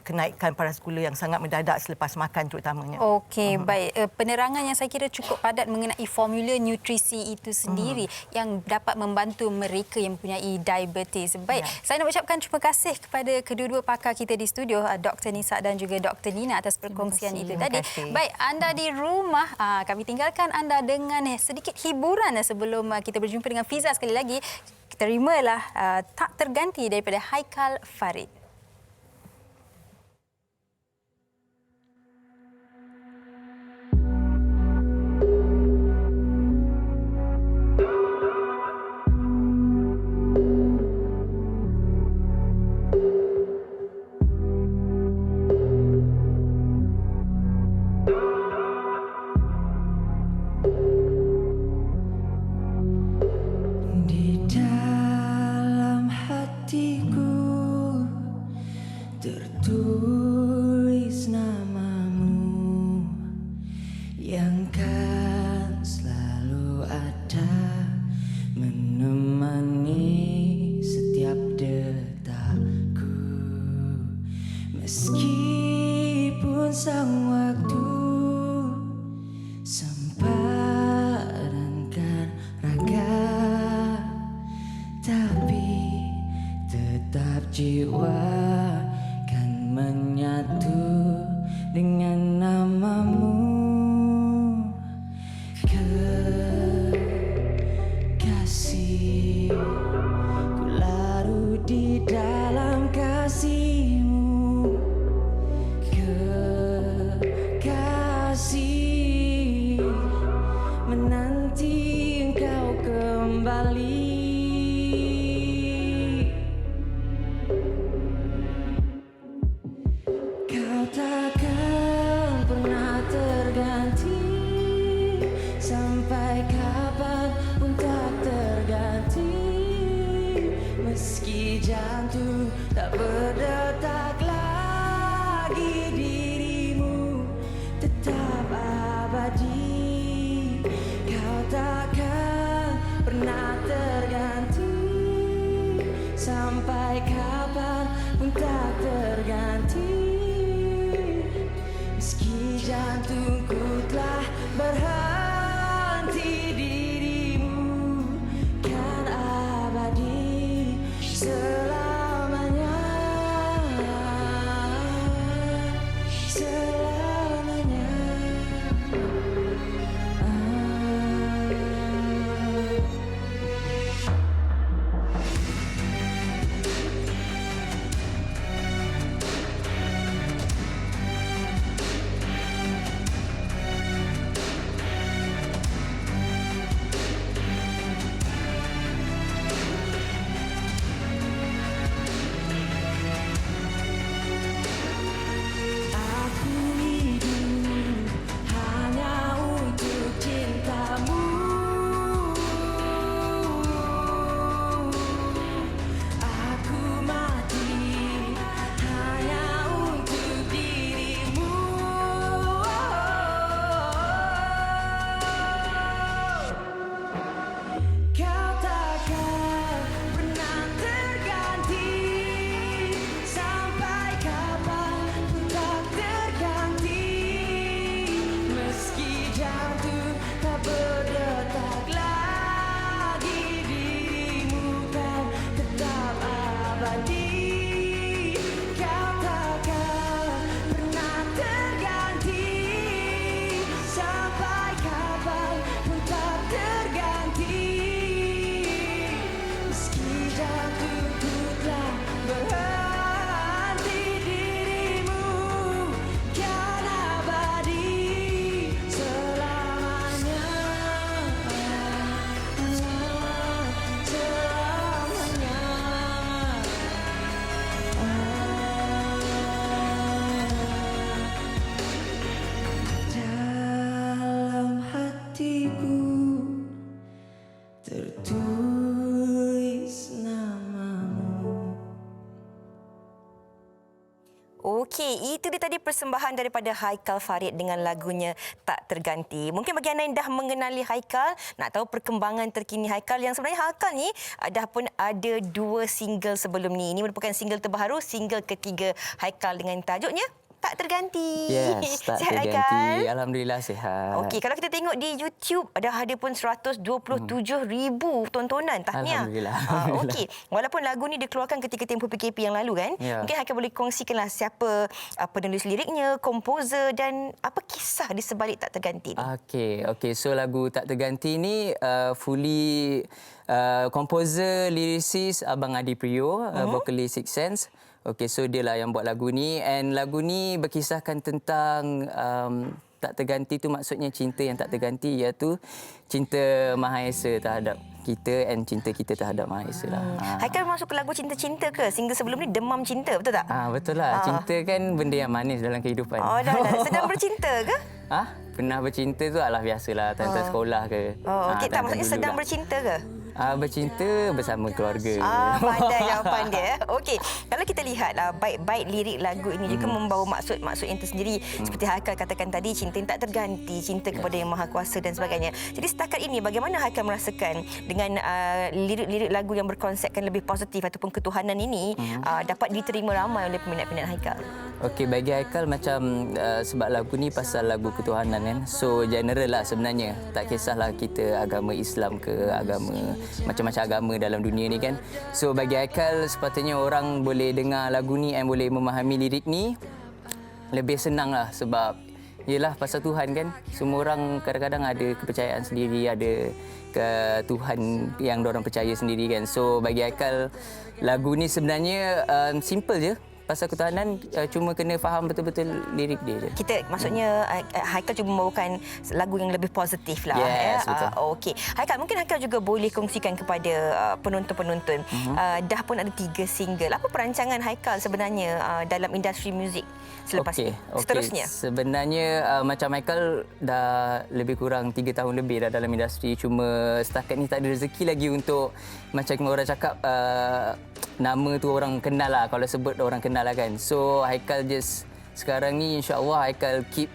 kenaikan paras gula yang sangat mendadak selepas makan terutamanya. Okey, baik. Penerangan yang saya kira cukup padat mengenai formula nutrisi itu sendiri yang dapat membantu mereka yang mempunyai diabetes. Baik, saya nak ucapkan terima kasih kepada kedua-dua pakar kita di studio, Dr. Nisa dan juga Dr. Nina atas perkongsian itu tadi. Baik, anda di rumah, kami tinggalkan anda dengan sedikit hiburan sebelum kita berjumpa dengan Fiza sekali lagi. Terimalah Tak Terganti daripada Haikal Farid. Tertulis namamu yang kan selalu ada menemani setiap detakku meskipun sang waktu sempadankan raga tapi tetap jiwa menyatu dengan namamu. Kekasih, ku larut di dalam kasihmu. Kekasih, menanti engkau kembali. Takkan pernah terganti sampai kapan pun tak terganti meski jantung tak berdetak lagi dirimu tetap abadi kau takkan pernah terganti sampai kapan pun tak terganti jantungku telah berhenti diri Okey, itu dia tadi persembahan daripada Haikal Farid dengan lagunya Tak Terganti. Mungkin bagi anda yang dah mengenali Haikal, nak tahu perkembangan terkini Haikal, yang sebenarnya Haikal ni dah pun ada 2 single sebelum ni. Ini merupakan single terbaru, single ketiga Haikal dengan tajuknya Tak Terganti. Yes, Tak Sihat, Terganti. Haikal? Alhamdulillah sihat. Okey, kalau kita tengok di YouTube dah ada pun 127,000 tontonan. Tahniah. Alhamdulillah. Okey, walaupun lagu ni dikeluarkan ketika tempoh PKP yang lalu kan? Ya. Mungkin Haikal boleh kongsikanlah siapa penulis liriknya, komposer dan apa kisah di sebalik Tak Terganti ni. Okey. So lagu Tak Terganti ni fully komposer, lyricist Abang Adi Priyo, vokalis Six Sense. Okey, so dia lah yang buat lagu ni, and lagu ni berkisahkan tentang tak terganti tu, maksudnya cinta yang tak terganti, iaitu cinta Maha Esa terhadap kita and cinta kita terhadap Maha Esa lah. Haikal masuk ke lagu cinta-cinta ke? Single sebelum ni Demam Cinta, betul tak? Betul lah. Cinta kan benda yang manis dalam kehidupan. Oh, dah. Sedang bercinta ke? Pernah bercinta tu adalah biasalah, time-time sekolah ke. Okey, tak maksudnya sedang bercinta ke? Bercinta bersama keluarga. Pandai jawapan dia. Okey, kalau kita lihat baik-baik lirik lagu ini juga membawa maksud-maksud yang tersendiri. Seperti Haikal katakan tadi, cinta yang tak terganti, cinta kepada Yang Maha Kuasa dan sebagainya. Jadi setakat ini bagaimana Haikal merasakan dengan lirik-lirik lagu yang berkonsepkan lebih positif ataupun ketuhanan ini dapat diterima ramai oleh peminat-peminat Haikal? Okey, bagi Haikal macam sebab lagu ni pasal lagu ketuhanan kan. So general lah sebenarnya. Tak kisahlah kita agama Islam ke, agama macam-macam agama dalam dunia ni kan. So bagi Haikal sepatutnya orang boleh dengar lagu ni dan boleh memahami lirik ni lebih senang lah, sebab yelah pasal Tuhan kan. Semua orang kadang-kadang ada kepercayaan sendiri, ada ke Tuhan yang diorang percaya sendiri kan. So bagi Haikal lagu ni sebenarnya simple je. Pasal ketuhanan, cuma kena faham betul-betul lirik dia je. Kita maksudnya Haikal cuba membawakan lagu yang lebih positif lah. Yes, betul. Okey. Haikal, mungkin Haikal juga boleh kongsikan kepada penonton-penonton. Dah pun ada 3 single. Apa perancangan Haikal sebenarnya dalam industri muzik selepas ni? Seterusnya? Sebenarnya macam Haikal dah lebih kurang 3 tahun lebih dah dalam industri. Cuma setakat ni tak ada rezeki lagi untuk, macam orang cakap, nama tu orang kenal lah. Kalau sebut orang kenal lah kan. So Haikal just sekarang ni insya-Allah Haikal keep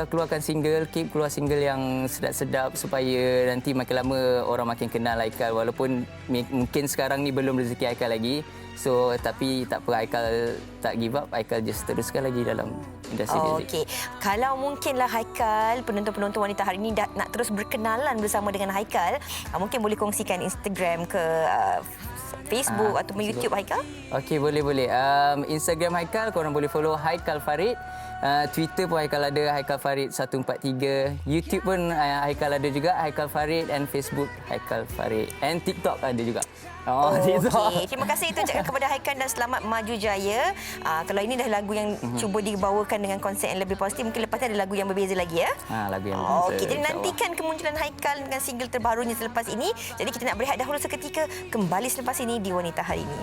keluarkan single, keep keluar single yang sedap-sedap supaya nanti makin lama orang makin kenal Haikal. Walaupun mungkin sekarang ni belum rezeki Haikal lagi. So tapi tak apa, Haikal tak give up. Haikal just teruskan lagi dalam industri muzik. Okey. Kalau mungkinlah Haikal, penonton-penonton wanita hari ini nak terus berkenalan bersama dengan Haikal, mungkin boleh kongsikan Instagram ke Facebook atau YouTube Haikal? Okey, boleh. Instagram Haikal, korang boleh follow Haikal Farid. Twitter pun Haikal ada, Haikal Farid 143. YouTube pun Haikal ada juga, Haikal Farid, and Facebook Haikal Farid. And TikTok ada juga. Okey, terima kasih itu ucapkan kepada Haikal dan selamat maju jaya. Kalau ini dah lagu yang cuba dibawakan dengan konsep yang lebih positif, mungkin lepas ni ada lagu yang berbeza lagi ya. Lagu yang berbeza. Okey, jadi nantikan kemunculan Haikal dengan single terbarunya selepas ini. Jadi kita nak berehat dahulu seketika, kembali selepas ini di Wanita Hari Ini.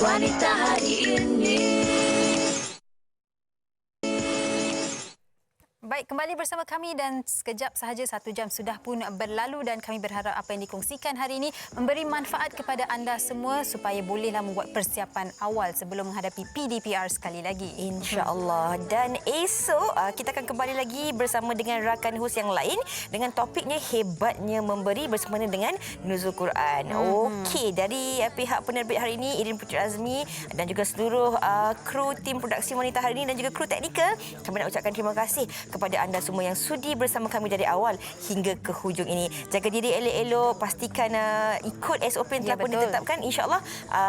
Wanita Hari Ini. Baik, kembali bersama kami dan sekejap sahaja 1 jam sudah pun berlalu dan kami berharap apa yang dikongsikan hari ini memberi manfaat kepada anda semua supaya bolehlah membuat persiapan awal sebelum menghadapi PDPR sekali lagi. InsyaAllah. Dan esok kita akan kembali lagi bersama dengan rakan hos yang lain dengan topiknya Hebatnya Memberi bersama dengan Nuzul Quran. Okey, dari pihak penerbit hari ini, Irin Putri Azmi dan juga seluruh kru tim produksi Wanita Hari Ini dan juga kru teknikal, kami nak ucapkan terima kasih kepada anda semua yang sudi bersama kami dari awal hingga ke hujung ini. Jaga diri elok-elok, pastikan ikut SOP yang telah pun ditetapkan. InsyaAllah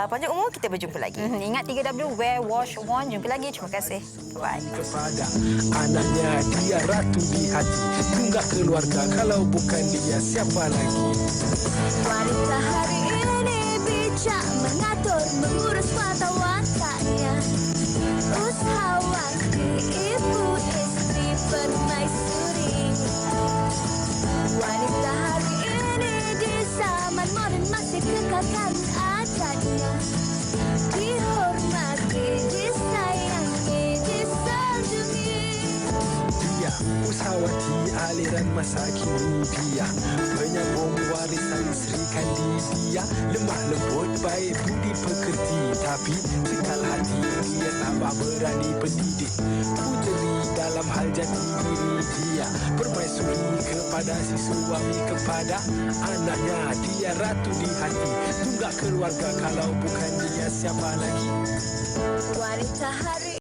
panjang umur kita berjumpa lagi. Ingat 3W, wear, wash, warn. Jumpa lagi. Terima kasih. Bye. Kepada anaknya, dia ratu di hati. Tunggak keluarga, kalau bukan dia siapa lagi? Wanita Hari Ini bijak mengatur, mengurus mata wataknya. Usahawati, ibu istri, permaisuri. Wanita hari ini di zaman modern masih kekalkan adatnya. Dihormati, disayangi, disanjungi. Dia usahawati aliran masa kini, dia penyambung warisan Sri Bahkan dia lemah lembut, baik budi pekerti. Tapi cekal hati dia tambah berani pendidik. Puteri dalam hal jati diri dia, permaisuri kepada si suami, kepada anaknya. Dia ratu di hati, tunggak keluarga. Kalau bukan dia siapa lagi? Wanita hari